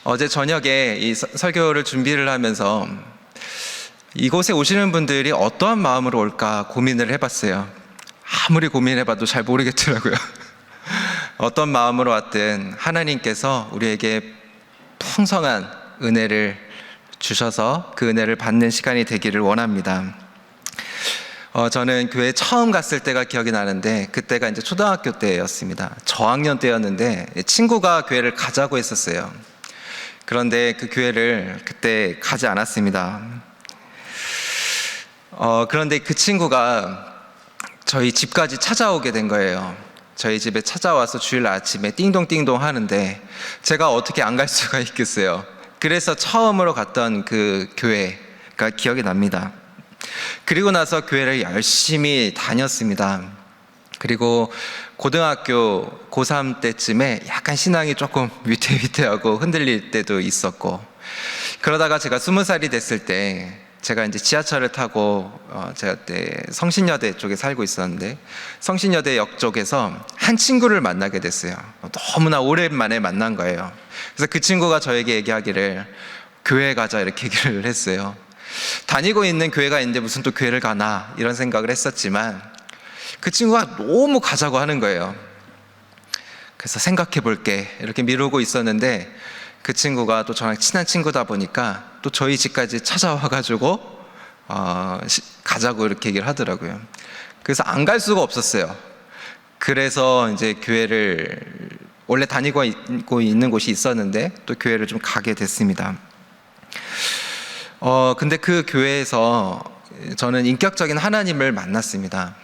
어제 저녁에 이 설교를 준비를 하면서 이곳에 오시는 분들이 어떠한 마음으로 올까 고민을 해봤어요. 아무리 고민해봐도 잘 모르겠더라고요. 어떤 마음으로 왔든 하나님께서 우리에게 풍성한 은혜를 주셔서 그 은혜를 받는 시간이 되기를 원합니다. 저는 교회 처음 갔을 때가 기억이 나는데, 그때가 이제 초등학교 때였습니다. 저학년 때였는데 친구가 교회를 가자고 했었어요. 그런데 그 교회를 그때 가지 않았습니다. 그런데 그 친구가 저희 집까지 찾아오게 된 거예요. 저희 집에 찾아와서 주일 아침에 띵동띵동 하는데 제가 어떻게 안 갈 수가 있겠어요. 그래서 처음으로 갔던 그 교회가 기억이 납니다. 그리고 나서 교회를 열심히 다녔습니다. 그리고 고등학교 고3 때쯤에 약간 신앙이 조금 위태위태하고 흔들릴 때도 있었고, 그러다가 제가 20살이 됐을 때 제가 이제 지하철을 타고 제가 그때 성신여대 쪽에 살고 있었는데, 성신여대역 쪽에서 한 친구를 만나게 됐어요. 너무나 오랜만에 만난 거예요. 그래서 그 친구가 저에게 얘기하기를 교회 가자 이렇게 얘기를 했어요. 다니고 있는 교회가 있는데 무슨 또 교회를 가나 이런 생각을 했었지만 그 친구가 너무 가자고 하는 거예요. 그래서 생각해 볼게 이렇게 미루고 있었는데 그 친구가 또 저랑 친한 친구다 보니까 또 저희 집까지 찾아와가지고 가자고 이렇게 얘기를 하더라고요. 그래서 안 갈 수가 없었어요. 그래서 이제 교회를 원래 다니고 있는 곳이 있었는데 또 교회를 좀 가게 됐습니다. 근데 그 교회에서 저는 인격적인 하나님을 만났습니다.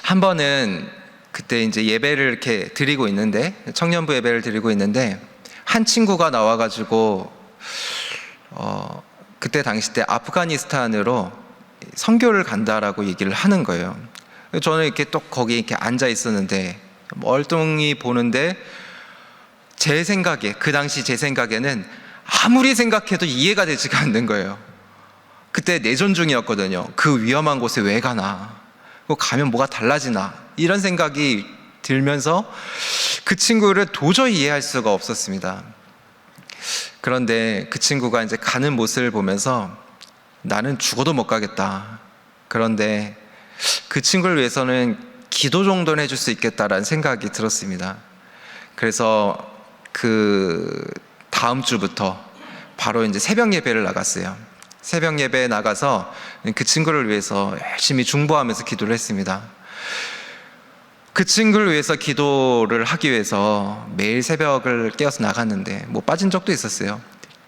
한 번은 그때 이제 예배를 이렇게 드리고 있는데, 청년부 예배를 드리고 있는데 한 친구가 나와가지고 그때 당시 때 아프가니스탄으로 선교를 간다라고 얘기를 하는 거예요. 저는 이렇게 또 거기 이렇게 앉아 있었는데 멀뚱히 보는데 제 생각에, 그 당시 제 생각에는 아무리 생각해도 이해가 되지가 않는 거예요. 그때 내전 중이었거든요. 그 위험한 곳에 왜 가나? 가면 뭐가 달라지나? 이런 생각이 들면서 그 친구를 도저히 이해할 수가 없었습니다. 그런데 그 친구가 이제 가는 모습을 보면서 나는 죽어도 못 가겠다. 그런데 그 친구를 위해서는 기도 정도는 해줄 수 있겠다라는 생각이 들었습니다. 그래서 그 다음 주부터 바로 이제 새벽 예배를 나갔어요. 새벽 예배에 나가서 그 친구를 위해서 열심히 중보하면서 기도를 했습니다. 그 친구를 위해서 기도를 하기 위해서 매일 새벽을 깨어서 나갔는데 뭐 빠진 적도 있었어요.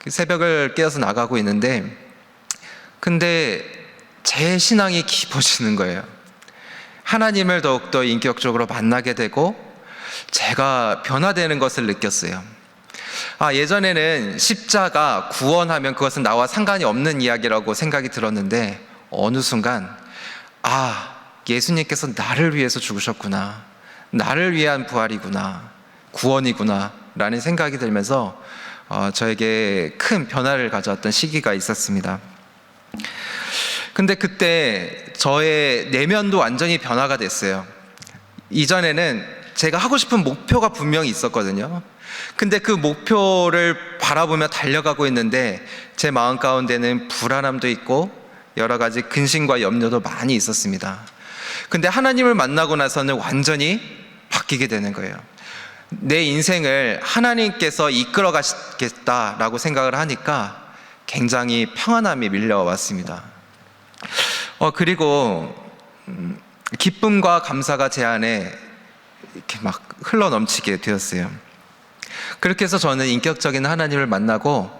그 새벽을 깨어서 나가고 있는데 근데 제 신앙이 깊어지는 거예요. 하나님을 더욱더 인격적으로 만나게 되고 제가 변화되는 것을 느꼈어요. 예전에는 십자가, 구원하면 그것은 나와 상관이 없는 이야기라고 생각이 들었는데 어느 순간 예수님께서 나를 위해서 죽으셨구나, 나를 위한 부활이구나, 구원이구나 라는 생각이 들면서 저에게 큰 변화를 가져왔던 시기가 있었습니다. 근데 그때 저의 내면도 완전히 변화가 됐어요. 이전에는 제가 하고 싶은 목표가 분명히 있었거든요. 근데 그 목표를 바라보며 달려가고 있는데 제 마음 가운데는 불안함도 있고 여러 가지 근심과 염려도 많이 있었습니다. 근데 하나님을 만나고 나서는 완전히 바뀌게 되는 거예요. 내 인생을 하나님께서 이끌어 가시겠다라고 생각을 하니까 굉장히 평안함이 밀려왔습니다. 그리고 기쁨과 감사가 제 안에 이렇게 막 흘러 넘치게 되었어요. 그렇게 해서 저는 인격적인 하나님을 만나고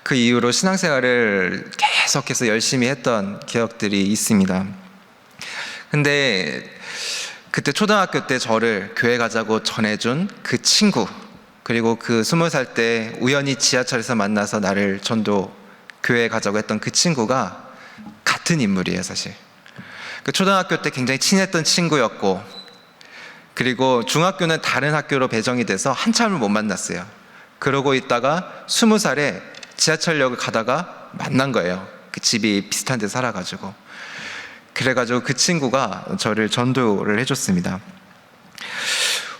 그 이후로 신앙생활을 계속해서 열심히 했던 기억들이 있습니다. 근데 그때 초등학교 때 저를 교회 가자고 전해준 그 친구, 그리고 그 20살 때 우연히 지하철에서 만나서 나를 전도 교회에 가자고 했던 그 친구가 같은 인물이에요. 사실 그 초등학교 때 굉장히 친했던 친구였고, 그리고 중학교는 다른 학교로 배정이 돼서 한참을 못 만났어요. 그러고 있다가 20살에 지하철역을 가다가 만난 거예요. 그 집이 비슷한 데 살아가지고. 그래가지고 그 친구가 저를 전도를 해줬습니다.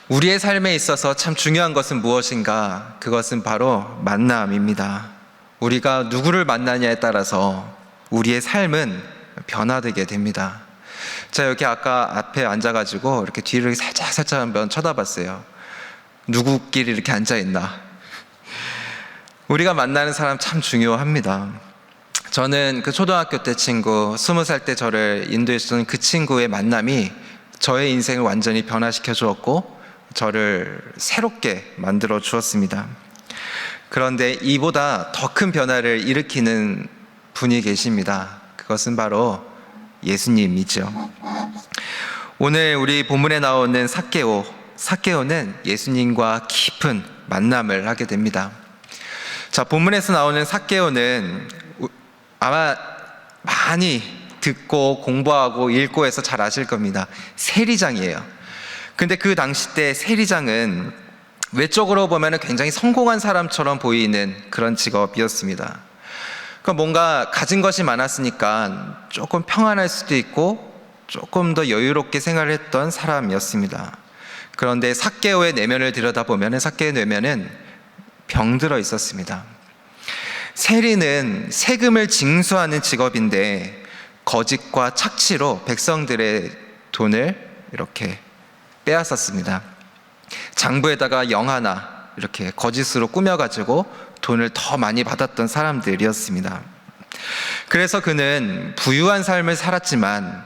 우리의 삶에 있어서 참 중요한 것은 무엇인가? 그것은 바로 만남입니다. 우리가 누구를 만나냐에 따라서 우리의 삶은 변화되게 됩니다. 자, 여기 아까 앞에 앉아가지고 이렇게 뒤를 살짝 한번 쳐다봤어요. 누구끼리 이렇게 앉아있나? 우리가 만나는 사람 참 중요합니다. 저는 그 초등학교 때 친구, 20살 때 저를 인도했던 그 친구의 만남이 저의 인생을 완전히 변화시켜 주었고 저를 새롭게 만들어 주었습니다. 그런데 이보다 더 큰 변화를 일으키는 분이 계십니다. 그것은 바로 예수님이죠. 오늘 우리 본문에 나오는 삭개오는 예수님과 깊은 만남을 하게 됩니다. 자, 본문에서 나오는 삭개오는 아마 많이 듣고 공부하고 읽고 해서 잘 아실 겁니다. 세리장이에요. 근데 그 당시 때 세리장은 외적으로 보면 굉장히 성공한 사람처럼 보이는 그런 직업이었습니다. 그러니까 뭔가 가진 것이 많았으니까 조금 평안할 수도 있고 조금 더 여유롭게 생활을 했던 사람이었습니다. 그런데 삭개오의 내면을 들여다보면 삭개오의 내면은 병들어 있었습니다. 세리는 세금을 징수하는 직업인데 거짓과 착취로 백성들의 돈을 이렇게 빼앗았습니다. 장부에다가 영 하나 이렇게 거짓으로 꾸며가지고 돈을 더 많이 받았던 사람들이었습니다. 그래서 그는 부유한 삶을 살았지만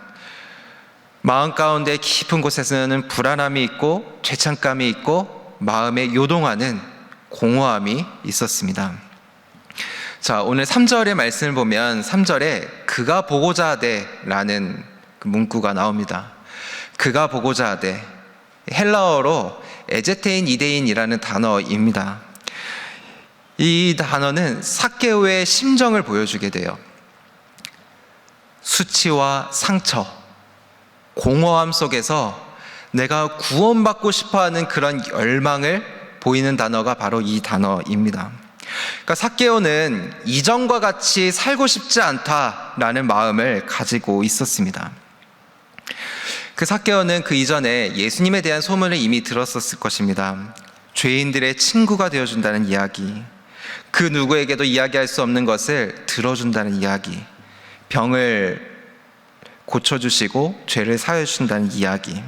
마음 가운데 깊은 곳에서는 불안함이 있고 죄책감이 있고 마음에 요동하는 공허함이 있었습니다. 자, 오늘 3절의 말씀을 보면 3절에 그가 보고자 하되라는 그 문구가 나옵니다. 그가 보고자 하되, 헬라어로 에제테인 이데인이라는 단어입니다. 이 단어는 삭개오의 심정을 보여주게 돼요. 수치와 상처, 공허함 속에서 내가 구원받고 싶어하는 그런 열망을 보이는 단어가 바로 이 단어입니다. 그러니까 삭개오는 이전과 같이 살고 싶지 않다라는 마음을 가지고 있었습니다. 그 삭개오는 그 이전에 예수님에 대한 소문을 이미 들었었을 것입니다. 죄인들의 친구가 되어준다는 이야기, 그 누구에게도 이야기할 수 없는 것을 들어준다는 이야기, 병을 고쳐주시고 죄를 사해주신다는 이야기,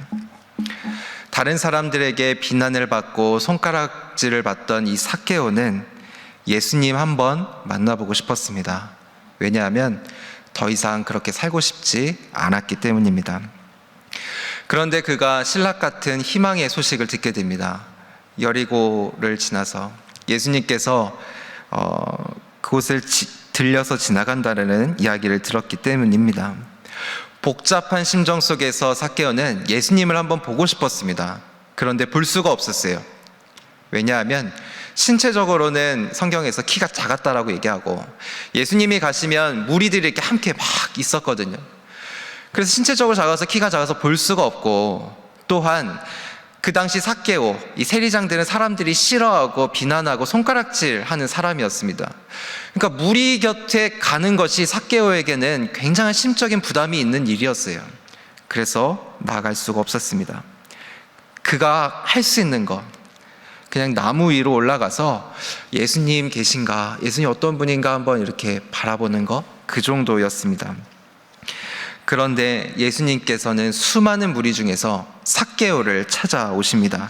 다른 사람들에게 비난을 받고 손가락질을 받던 이 삭개오는 예수님 한번 만나보고 싶었습니다. 왜냐하면 더 이상 그렇게 살고 싶지 않았기 때문입니다. 그런데 그가 신락 같은 희망의 소식을 듣게 됩니다. 여리고를 지나서 예수님께서 그곳을 들려서 지나간다는 이야기를 들었기 때문입니다. 복잡한 심정 속에서 삭개오는 예수님을 한번 보고 싶었습니다. 그런데 볼 수가 없었어요. 왜냐하면 신체적으로는 성경에서 키가 작았다라고 얘기하고 예수님이 가시면 무리들이 이렇게 함께 막 있었거든요. 그래서 신체적으로 작아서 키가 작아서 볼 수가 없고, 또한 그 당시 삭개오, 이 세리장들은 사람들이 싫어하고 비난하고 손가락질하는 사람이었습니다. 그러니까 무리 곁에 가는 것이 삭개오에게는 굉장한 심적인 부담이 있는 일이었어요. 그래서 나아갈 수가 없었습니다. 그가 할 수 있는 것, 그냥 나무 위로 올라가서 예수님 계신가, 예수님 어떤 분인가 한번 이렇게 바라보는 것, 그 정도였습니다. 그런데 예수님께서는 수많은 무리 중에서 삭개오를 찾아오십니다.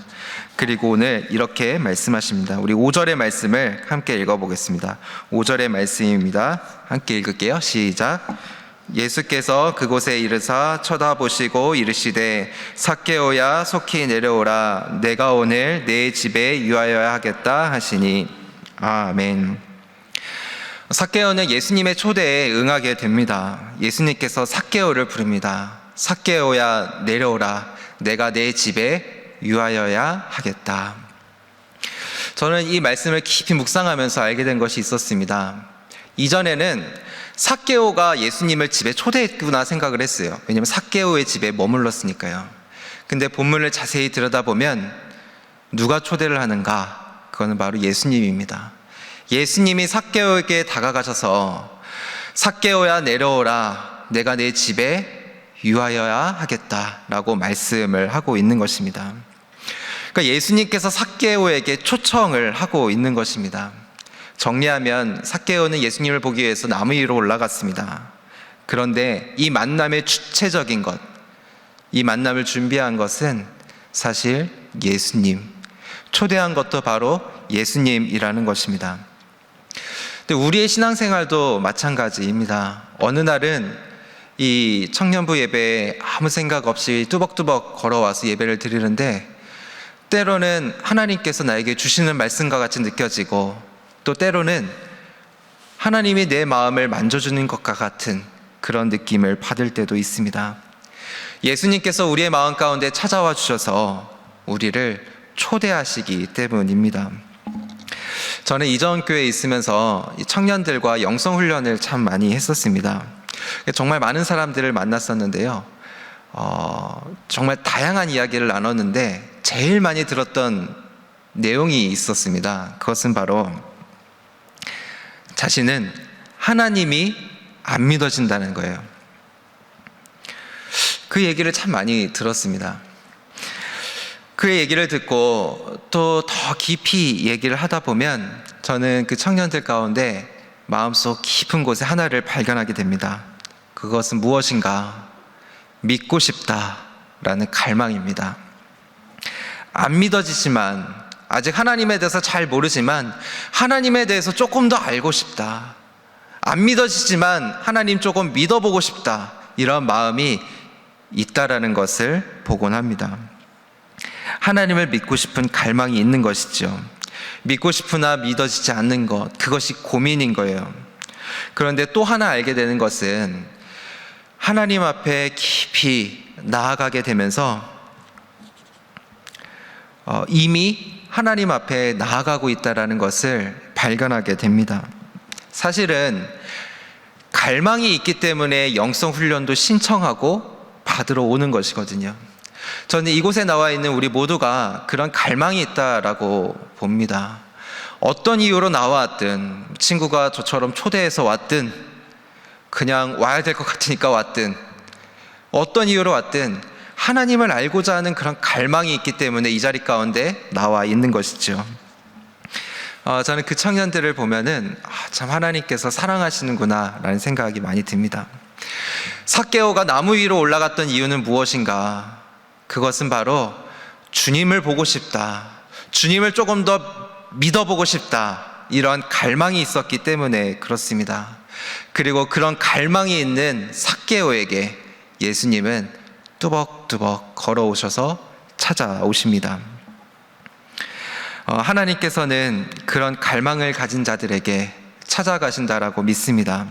그리고 오늘 이렇게 말씀하십니다. 우리 5절의 말씀을 함께 읽어보겠습니다. 5절의 말씀입니다. 함께 읽을게요. 시작. 예수께서 그곳에 이르사 쳐다보시고 이르시되 삭개오야 속히 내려오라. 내가 오늘 내 집에 유하여야 하겠다 하시니. 아멘. 삭개오는 예수님의 초대에 응하게 됩니다. 예수님께서 삭개오를 부릅니다. 삭개오야 내려오라. 내가 내 집에 유하여야 하겠다. 저는 이 말씀을 깊이 묵상하면서 알게 된 것이 있었습니다. 이전에는 삭개오가 예수님을 집에 초대했구나 생각을 했어요. 왜냐하면 삭개오의 집에 머물렀으니까요. 근데 본문을 자세히 들여다보면 누가 초대를 하는가? 그거는 바로 예수님입니다. 예수님이 삭개오에게 다가가셔서 삭개오야 내려오라. 내가 내 집에 유하여야 하겠다라고 말씀을 하고 있는 것입니다. 그러니까 예수님께서 삭개오에게 초청을 하고 있는 것입니다. 정리하면 삭개오는 예수님을 보기 위해서 나무 위로 올라갔습니다. 그런데 이 만남의 주체적인 것, 이 만남을 준비한 것은 사실 예수님, 초대한 것도 바로 예수님이라는 것입니다. 근데 우리의 신앙생활도 마찬가지입니다. 어느 날은 이 청년부 예배에 아무 생각 없이 뚜벅뚜벅 걸어와서 예배를 드리는데, 때로는 하나님께서 나에게 주시는 말씀과 같이 느껴지고, 또 때로는 하나님이 내 마음을 만져주는 것과 같은 그런 느낌을 받을 때도 있습니다. 예수님께서 우리의 마음 가운데 찾아와 주셔서 우리를 초대하시기 때문입니다. 저는 이전 교회에 있으면서 청년들과 영성훈련을 참 많이 했었습니다. 정말 많은 사람들을 만났었는데요. 정말 다양한 이야기를 나눴는데 제일 많이 들었던 내용이 있었습니다. 그것은 바로 자신은 하나님이 안 믿어진다는 거예요. 그 얘기를 참 많이 들었습니다. 그 얘기를 듣고 또 더 깊이 얘기를 하다 보면 저는 그 청년들 가운데 마음속 깊은 곳에 하나를 발견하게 됩니다. 그것은 무엇인가? 믿고 싶다라는 갈망입니다. 안 믿어지지만, 아직 하나님에 대해서 잘 모르지만 하나님에 대해서 조금 더 알고 싶다. 안 믿어지지만 하나님 조금 믿어보고 싶다. 이런 마음이 있다라는 것을 보곤 합니다. 하나님을 믿고 싶은 갈망이 있는 것이죠. 믿고 싶으나 믿어지지 않는 것, 그것이 고민인 거예요. 그런데 또 하나 알게 되는 것은 하나님 앞에 깊이 나아가게 되면서 이미 하나님 앞에 나아가고 있다는 것을 발견하게 됩니다. 사실은 갈망이 있기 때문에 영성 훈련도 신청하고 받으러 오는 것이거든요. 저는 이곳에 나와 있는 우리 모두가 그런 갈망이 있다라고 봅니다. 어떤 이유로 나왔든, 친구가 저처럼 초대해서 왔든, 그냥 와야 될 것 같으니까 왔든, 어떤 이유로 왔든 하나님을 알고자 하는 그런 갈망이 있기 때문에 이 자리 가운데 나와 있는 것이죠. 저는 그 청년들을 보면은 참 하나님께서 사랑하시는구나 라는 생각이 많이 듭니다. 삭개오가 나무 위로 올라갔던 이유는 무엇인가? 그것은 바로 주님을 보고 싶다, 주님을 조금 더 믿어보고 싶다, 이런 갈망이 있었기 때문에 그렇습니다. 그리고 그런 갈망이 있는 삭개오에게 예수님은 뚜벅뚜벅 걸어오셔서 찾아오십니다. 하나님께서는 그런 갈망을 가진 자들에게 찾아가신다라고 믿습니다.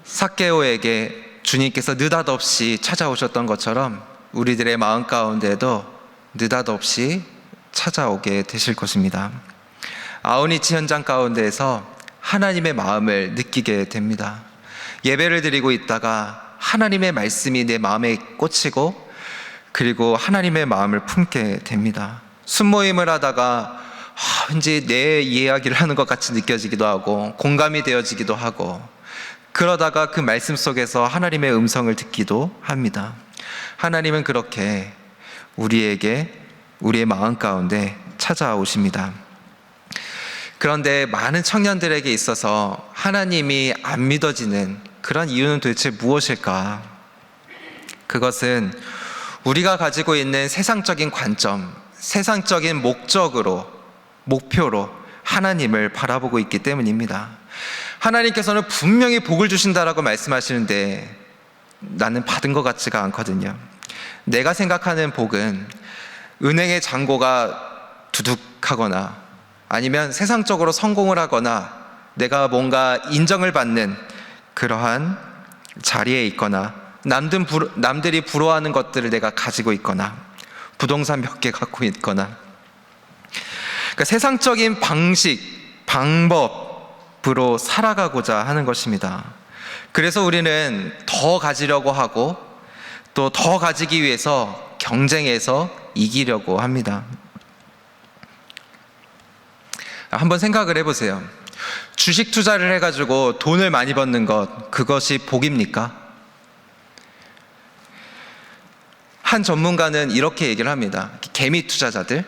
삭개오에게 주님께서 느닷없이 찾아오셨던 것처럼 우리들의 마음 가운데도 느닷없이 찾아오게 되실 것입니다. 아우니치 현장 가운데에서 하나님의 마음을 느끼게 됩니다. 예배를 드리고 있다가 하나님의 말씀이 내 마음에 꽂히고, 그리고 하나님의 마음을 품게 됩니다. 순모임을 하다가 왠지 내 이야기를 하는 것 같이 느껴지기도 하고 공감이 되어지기도 하고, 그러다가 그 말씀 속에서 하나님의 음성을 듣기도 합니다. 하나님은 그렇게 우리에게, 우리의 마음 가운데 찾아오십니다. 그런데 많은 청년들에게 있어서 하나님이 안 믿어지는 그런 이유는 도대체 무엇일까? 그것은 우리가 가지고 있는 세상적인 관점, 세상적인 목표로 하나님을 바라보고 있기 때문입니다. 하나님께서는 분명히 복을 주신다라고 말씀하시는데 나는 받은 것 같지가 않거든요. 내가 생각하는 복은 은행의 잔고가 두둑하거나, 아니면 세상적으로 성공을 하거나, 내가 인정을 받는 그러한 자리에 있거나, 남들이 부러워하는 것들을 내가 가지고 있거나, 부동산 몇 개 갖고 있거나, 그러니까 세상적인 방법으로 살아가고자 하는 것입니다. 그래서 우리는 더 가지려고 하고, 또 더 가지기 위해서 경쟁해서 이기려고 합니다. 한번 생각을 해보세요. 주식 투자를 해가지고 돈을 많이 버는 것, 그것이 복입니까? 한 전문가는 이렇게 얘기를 합니다. 개미 투자자들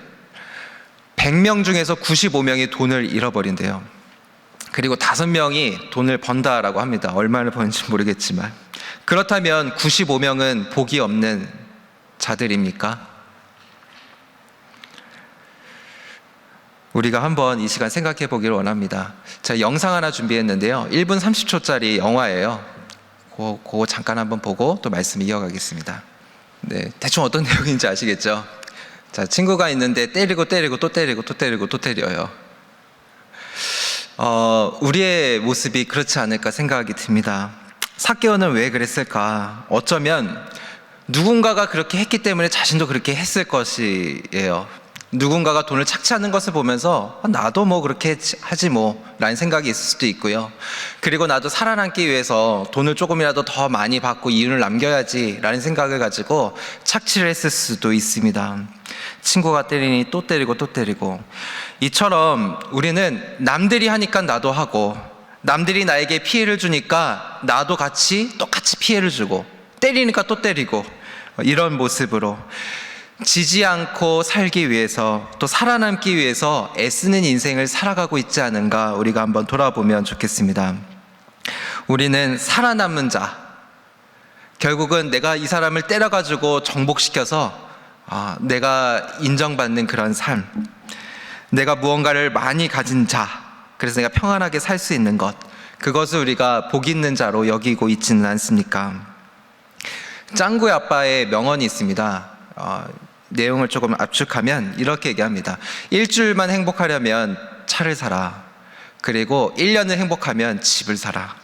100명 중에서 95명이 돈을 잃어버린대요. 그리고 5명이 돈을 번다라고 합니다. 얼마를 버는지 모르겠지만. 그렇다면 95명은 복이 없는 자들입니까? 우리가 한번 이 시간 생각해 보기를 원합니다. 제가 영상 하나 준비했는데요. 1분 30초짜리 영화예요. 그거 잠깐 한번 보고 또 말씀 이어가겠습니다. 네, 대충 어떤 내용인지 아시겠죠? 자, 친구가 있는데 때리고 또 때려요. 우리의 모습이 그렇지 않을까 생각이 듭니다. 삭개오는 왜 그랬을까? 어쩌면 누군가가 그렇게 했기 때문에 자신도 그렇게 했을 것이에요. 누군가가 돈을 착취하는 것을 보면서 나도 뭐 그렇게 하지 뭐 라는 생각이 있을 수도 있고요. 그리고 나도 살아남기 위해서 돈을 조금이라도 더 많이 받고 이윤을 남겨야지 라는 생각을 가지고 착취를 했을 수도 있습니다. 친구가 때리니 또 때리고 이처럼 우리는 남들이 하니까 나도 하고, 남들이 나에게 피해를 주니까 나도 똑같이 피해를 주고, 때리니까 또 때리고, 이런 모습으로 지지 않고 살기 위해서, 또 살아남기 위해서 애쓰는 인생을 살아가고 있지 않은가 우리가 한번 돌아보면 좋겠습니다. 우리는 살아남는 자, 결국은 내가 이 사람을 때려가지고 정복시켜서 내가 인정받는 그런 삶, 내가 무언가를 많이 가진 자, 그래서 내가 평안하게 살 수 있는 것, 그것을 우리가 복 있는 자로 여기고 있지는 않습니까? 짱구의 아빠의 명언이 있습니다. 내용을 조금 압축하면 이렇게 얘기합니다. 일주일만 행복하려면 차를 사라. 그리고 1년을 행복하면 집을 사라.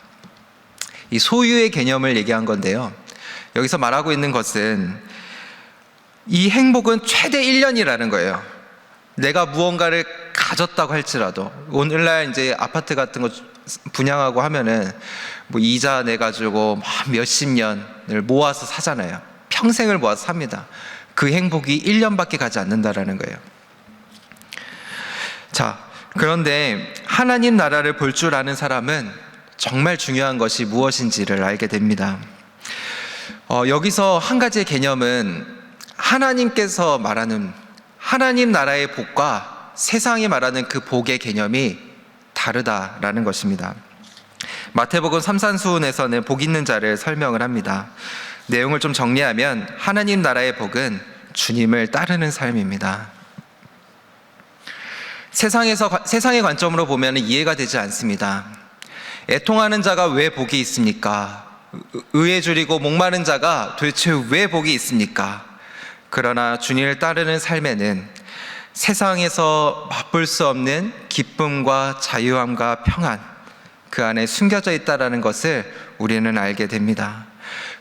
이 소유의 개념을 얘기한 건데요. 여기서 말하고 있는 것은 이 행복은 최대 1년이라는 거예요. 내가 무언가를 가졌다고 할지라도, 오늘날 이제 아파트 같은 거 분양하고 하면은 뭐 이자 내가지고 몇십 년을 모아서 사잖아요. 평생을 모아서 삽니다. 그 행복이 1년밖에 가지 않는다라는 거예요. 자, 그런데 하나님 나라를 볼 줄 아는 사람은 정말 중요한 것이 무엇인지를 알게 됩니다. 여기서 한 가지의 개념은 하나님께서 말하는 하나님 나라의 복과 세상이 말하는 그 복의 개념이 다르다라는 것입니다. 마태복음 3산수훈에서는 복 있는 자를 설명을 합니다. 내용을 좀 정리하면 하나님 나라의 복은 주님을 따르는 삶입니다. 세상의 관점으로 보면 이해가 되지 않습니다. 애통하는 자가 왜 복이 있습니까? 의에 줄이고 목마른 자가 도대체 왜 복이 있습니까? 그러나 주님을 따르는 삶에는 세상에서 맛볼 수 없는 기쁨과 자유함과 평안, 그 안에 숨겨져 있다는 것을 우리는 알게 됩니다.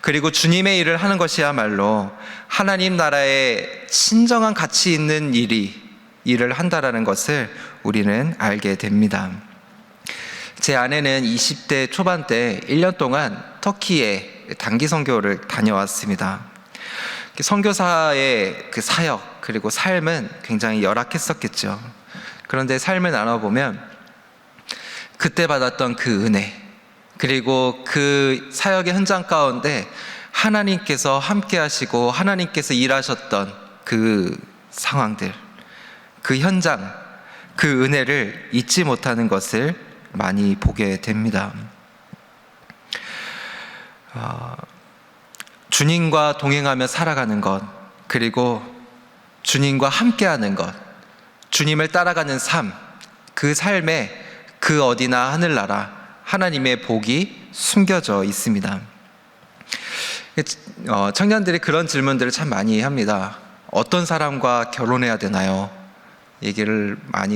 그리고 주님의 일을 하는 것이야말로 하나님 나라에 진정한 가치 있는 일을 한다는 것을 우리는 알게 됩니다. 제 아내는 20대 초반 때 1년 동안 터키에 단기 선교를 다녀왔습니다. 선교사의 그 사역 그리고 삶은 굉장히 열악했었겠죠. 그런데 삶을 나눠보면 그때 받았던 그 은혜, 그리고 그 사역의 현장 가운데 하나님께서 함께 하시고 하나님께서 일하셨던 그 상황들, 그 현장, 그 은혜를 잊지 못하는 것을 많이 보게 됩니다. 주님과 동행하며 살아가는 것, 그리고 주님과 함께하는 것, 주님을 따라가는 삶, 그 삶에 그 어디나 하늘나라 하나님의 복이 숨겨져 있습니다. 청년들이 그런 질문들을 참 많이 합니다. 어떤 사람과 결혼해야 되나요?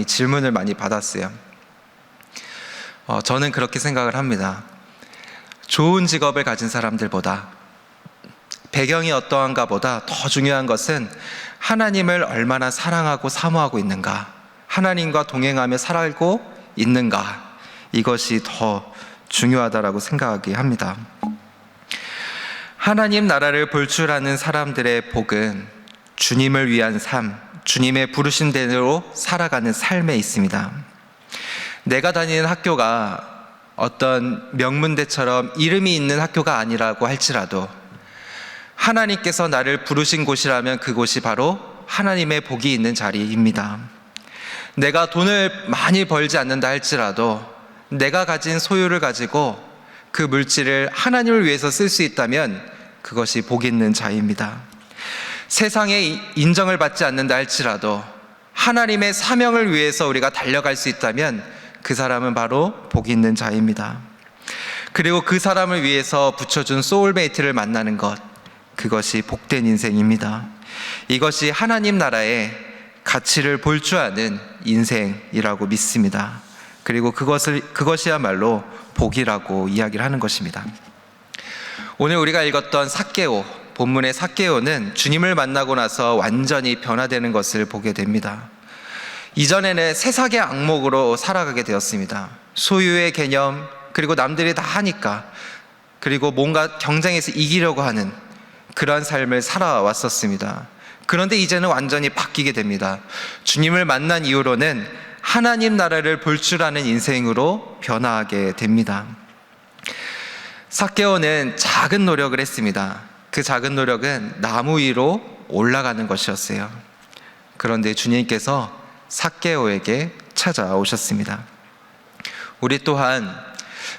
질문을 많이 받았어요. 저는 그렇게 생각을 합니다. 좋은 직업을 가진 사람들보다, 배경이 어떠한가 보다 더 중요한 것은 하나님을 얼마나 사랑하고 사모하고 있는가, 하나님과 동행하며 살고 있는가, 이것이 더 중요하다라고 생각하게 합니다. 하나님 나라를 볼 줄 아는 사람들의 복은 주님을 위한 삶, 주님의 부르신 대로 살아가는 삶에 있습니다. 내가 다니는 학교가 어떤 명문대처럼 이름이 있는 학교가 아니라고 할지라도 하나님께서 나를 부르신 곳이라면 그곳이 바로 하나님의 복이 있는 자리입니다. 내가 돈을 많이 벌지 않는다 할지라도 내가 가진 소유를 가지고 그 물질을 하나님을 위해서 쓸 수 있다면 그것이 복 있는 자입니다. 세상에 인정을 받지 않는다 할지라도 하나님의 사명을 위해서 우리가 달려갈 수 있다면 그 사람은 바로 복 있는 자입니다. 그리고 그 사람을 위해서 붙여준 소울메이트를 만나는 것, 그것이 복된 인생입니다. 이것이 하나님 나라의 가치를 볼 줄 아는 인생이라고 믿습니다. 그리고 그것이야말로 복이라고 이야기를 하는 것입니다. 오늘 우리가 읽었던 삭개오, 본문의 삭개오는 주님을 만나고 나서 완전히 변화되는 것을 보게 됩니다. 이전에는 세상의 악목으로 살아가게 되었습니다. 소유의 개념, 그리고 남들이 다 하니까, 그리고 뭔가 경쟁에서 이기려고 하는 그러한 삶을 살아왔었습니다. 그런데 이제는 완전히 바뀌게 됩니다. 주님을 만난 이후로는 하나님 나라를 볼 줄 아는 인생으로 변화하게 됩니다. 삭개오는 작은 노력을 했습니다. 그 작은 노력은 나무 위로 올라가는 것이었어요. 그런데 주님께서 삭개오에게 찾아오셨습니다. 우리 또한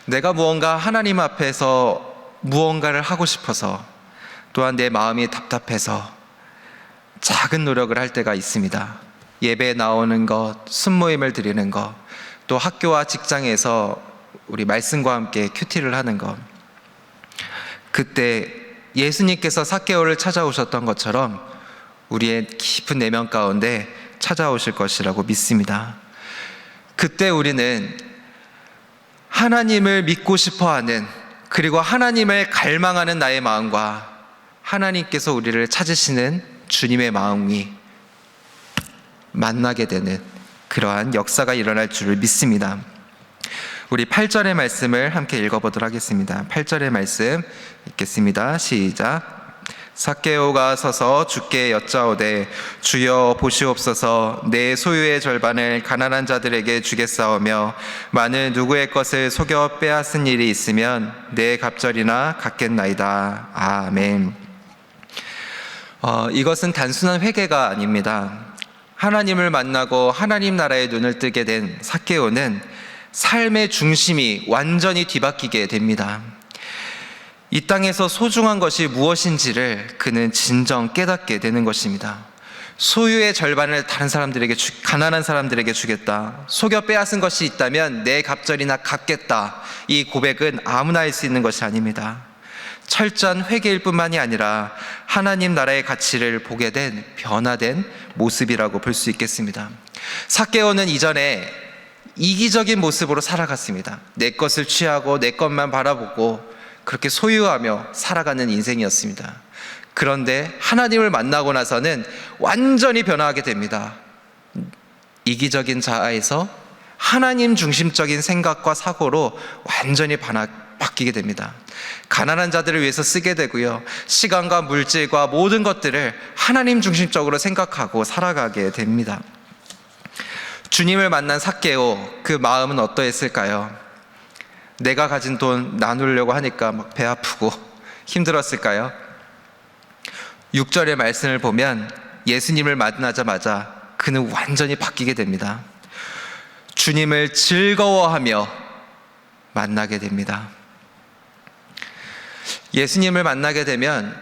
내가 무언가 하나님 앞에서 무언가를 하고 싶어서, 또한 내 마음이 답답해서 작은 노력을 할 때가 있습니다. 예배에 나오는 것, 순모임을 드리는 것, 또 학교와 직장에서 우리 말씀과 함께 큐티를 하는 것. 그때 예수님께서 삭개오를 찾아오셨던 것처럼 우리의 깊은 내면 가운데 찾아오실 것이라고 믿습니다. 그때 우리는 하나님을 믿고 싶어하는, 그리고 하나님을 갈망하는 나의 마음과 하나님께서 우리를 찾으시는 주님의 마음이 만나게 되는 그러한 역사가 일어날 줄을 믿습니다. 우리 8절의 말씀을 함께 읽어보도록 하겠습니다. 8절의 말씀 읽겠습니다. 시작. 삭개오가 서서 주께 여짜오되 주여 보시옵소서, 내 소유의 절반을 가난한 자들에게 주겠사오며 만일 누구의 것을 속여 빼앗은 일이 있으면 내 갑절이나 갚겠나이다. 아멘. 이것은 단순한 회개가 아닙니다. 하나님을 만나고 하나님 나라의 눈을 뜨게 된 삭개오는 삶의 중심이 완전히 뒤바뀌게 됩니다. 이 땅에서 소중한 것이 무엇인지를 그는 진정 깨닫게 되는 것입니다. 소유의 절반을 다른 사람들에게 가난한 사람들에게 주겠다. 속여 빼앗은 것이 있다면 내 갑절이나 갚겠다. 이 고백은 아무나 할 수 있는 것이 아닙니다. 철저한 회개일 뿐만이 아니라 하나님 나라의 가치를 보게 된 변화된 모습이라고 볼 수 있겠습니다. 삭개오는 이전에 이기적인 모습으로 살아갔습니다. 내 것을 취하고 내 것만 바라보고 그렇게 소유하며 살아가는 인생이었습니다. 그런데 하나님을 만나고 나서는 완전히 변화하게 됩니다. 이기적인 자아에서 하나님 중심적인 생각과 사고로 완전히 바뀌게 됩니다. 가난한 자들을 위해서 쓰게 되고요, 시간과 물질과 모든 것들을 하나님 중심적으로 생각하고 살아가게 됩니다. 주님을 만난 삭개오, 그 마음은 어떠했을까요? 내가 가진 돈 나누려고 하니까 막 배 아프고 힘들었을까요? 6절의 말씀을 보면 예수님을 만나자마자 그는 완전히 바뀌게 됩니다. 주님을 즐거워하며 만나게 됩니다. 예수님을 만나게 되면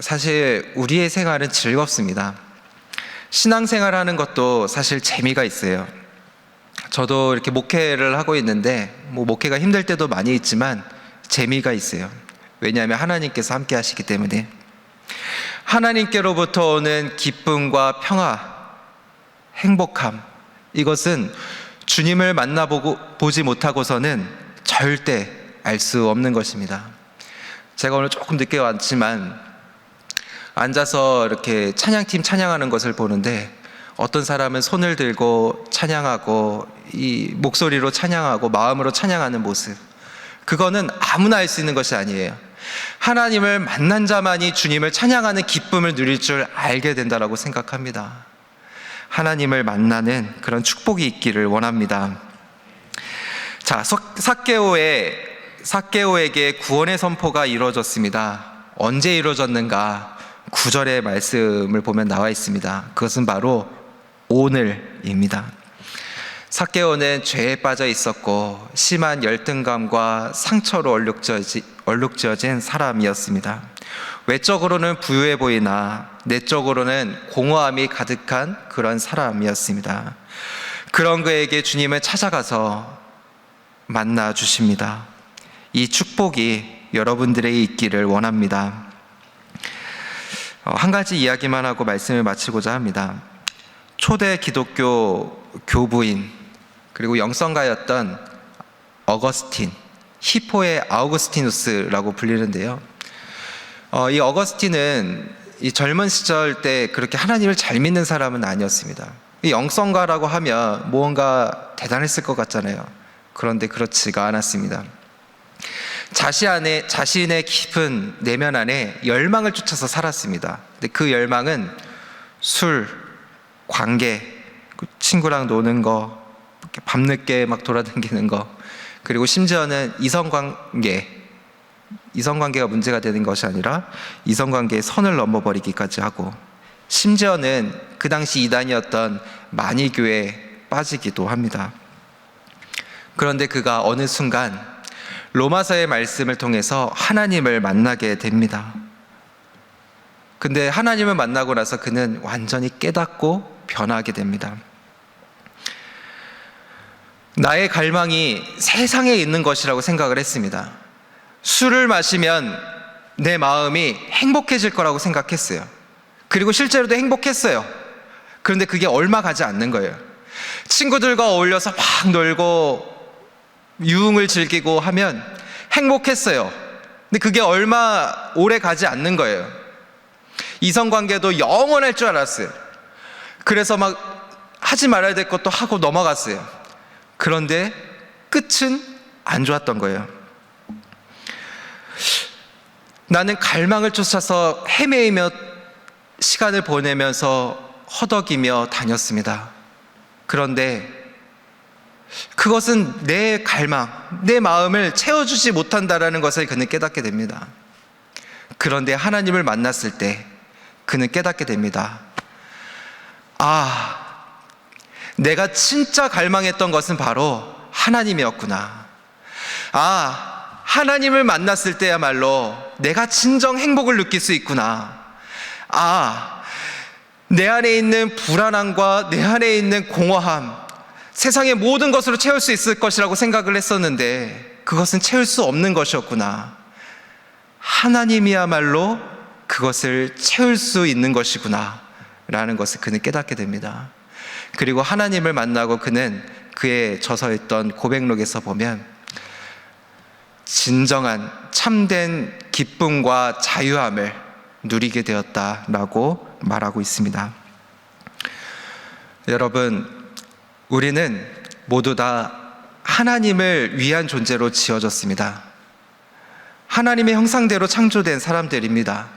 사실 우리의 생활은 즐겁습니다. 신앙생활 하는 것도 사실 재미가 있어요. 저도 이렇게 목회를 하고 있는데 목회가 힘들 때도 많이 있지만 재미가 있어요. 왜냐하면 하나님께서 함께 하시기 때문에. 하나님께로부터 오는 기쁨과 평화, 행복함, 이것은 주님을 만나보지 못하고서는 절대 알 수 없는 것입니다. 제가 오늘 조금 늦게 왔지만 앉아서 이렇게 찬양팀 찬양하는 것을 보는데 어떤 사람은 손을 들고 찬양하고 이 목소리로 찬양하고 마음으로 찬양하는 모습, 그거는 아무나 할 수 있는 것이 아니에요. 하나님을 만난 자만이 주님을 찬양하는 기쁨을 누릴 줄 알게 된다라고 생각합니다. 하나님을 만나는 그런 축복이 있기를 원합니다. 자, 삭개오에게 구원의 선포가 이루어졌습니다. 언제 이루어졌는가? 9절의 말씀을 보면 나와 있습니다. 그것은 바로 오늘입니다. 삭개오는 죄에 빠져 있었고 심한 열등감과 상처로 얼룩져진 사람이었습니다. 외적으로는 부유해 보이나 내적으로는 공허함이 가득한 그런 사람이었습니다. 그런 그에게 주님을 찾아가서 만나 주십니다. 이 축복이 여러분들에게 있기를 원합니다. 한 가지 이야기만 하고 말씀을 마치고자 합니다. 초대 기독교 교부인 그리고 영성가였던 어거스틴, 히포의 아우구스티누스라고 불리는데요. 이 어거스틴은 이 젊은 시절 때 그렇게 하나님을 잘 믿는 사람은 아니었습니다. 이 영성가라고 하면 무언가 대단했을 것 같잖아요. 그런데 그렇지가 않았습니다. 자신의 깊은 내면 안에 열망을 쫓아서 살았습니다. 근데 그 열망은 술, 관계, 친구랑 노는 거, 밤늦게 막 돌아다니는 거, 그리고 심지어는 이성관계가 문제가 되는 것이 아니라 이성관계의 선을 넘어버리기까지 하고, 심지어는 그 당시 이단이었던 만이교에 빠지기도 합니다. 그런데 그가 어느 순간 로마서의 말씀을 통해서 하나님을 만나게 됩니다. 근데 하나님을 만나고 나서 그는 완전히 깨닫고 변하게 됩니다. 나의 갈망이 세상에 있는 것이라고 생각을 했습니다. 술을 마시면 내 마음이 행복해질 거라고 생각했어요. 그리고 실제로도 행복했어요. 그런데 그게 얼마 가지 않는 거예요. 친구들과 어울려서 막 놀고 유흥을 즐기고 하면 행복했어요. 근데 그게 얼마 오래 가지 않는 거예요. 이성관계도 영원할 줄 알았어요. 그래서 막 하지 말아야 될 것도 하고 넘어갔어요. 그런데 끝은 안 좋았던 거예요. 나는 갈망을 쫓아서 헤매이며 시간을 보내면서 허덕이며 다녔습니다. 그런데 그것은 내 갈망, 내 마음을 채워주지 못한다라는 것을 그는 깨닫게 됩니다. 그런데 하나님을 만났을 때 그는 깨닫게 됩니다. 내가 진짜 갈망했던 것은 바로 하나님이었구나. 하나님을 만났을 때야말로 내가 진정 행복을 느낄 수 있구나. 내 안에 있는 불안함과 내 안에 있는 공허함, 세상의 모든 것으로 채울 수 있을 것이라고 생각을 했었는데 그것은 채울 수 없는 것이었구나. 하나님이야말로 그것을 채울 수 있는 것이구나 라는 것을 그는 깨닫게 됩니다. 그리고 하나님을 만나고 그는 그의 저서했던 고백록에서 보면 진정한 참된 기쁨과 자유함을 누리게 되었다라고 말하고 있습니다. 여러분, 우리는 모두 다 하나님을 위한 존재로 지어졌습니다. 하나님의 형상대로 창조된 사람들입니다.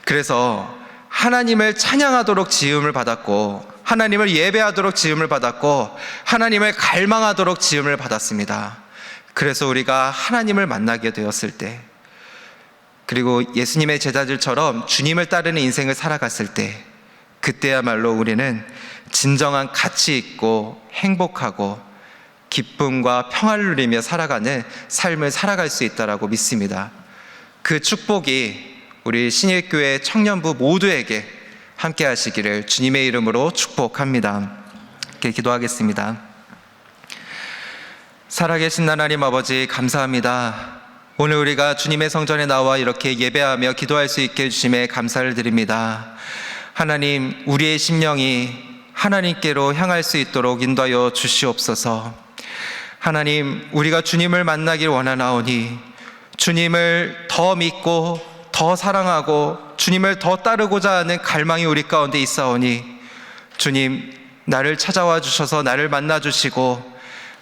그래서 하나님을 찬양하도록 지음을 받았고, 하나님을 예배하도록 지음을 받았고, 하나님을 갈망하도록 지음을 받았습니다. 그래서 우리가 하나님을 만나게 되었을 때, 그리고 예수님의 제자들처럼 주님을 따르는 인생을 살아갔을 때, 그때야말로 우리는 진정한 가치 있고 행복하고 기쁨과 평화를 누리며 살아가는 삶을 살아갈 수 있다라고 믿습니다. 그 축복이 우리 신일교회 청년부 모두에게 함께 하시기를 주님의 이름으로 축복합니다. 이렇게 기도하겠습니다. 살아계신 하나님 아버지, 감사합니다. 오늘 우리가 주님의 성전에 나와 이렇게 예배하며 기도할 수 있게 해주심에 감사를 드립니다. 하나님, 우리의 심령이 하나님께로 향할 수 있도록 인도하여 주시옵소서. 하나님, 우리가 주님을 만나길 원하나오니 주님을 더 믿고 더 사랑하고 주님을 더 따르고자 하는 갈망이 우리 가운데 있사오니 주님, 나를 찾아와 주셔서 나를 만나 주시고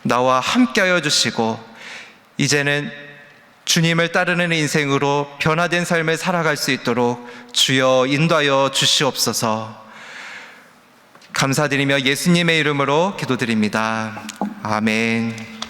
나와 함께하여 주시고 이제는 주님을 따르는 인생으로 변화된 삶을 살아갈 수 있도록 주여 인도하여 주시옵소서. 감사드리며 예수님의 이름으로 기도드립니다. 아멘.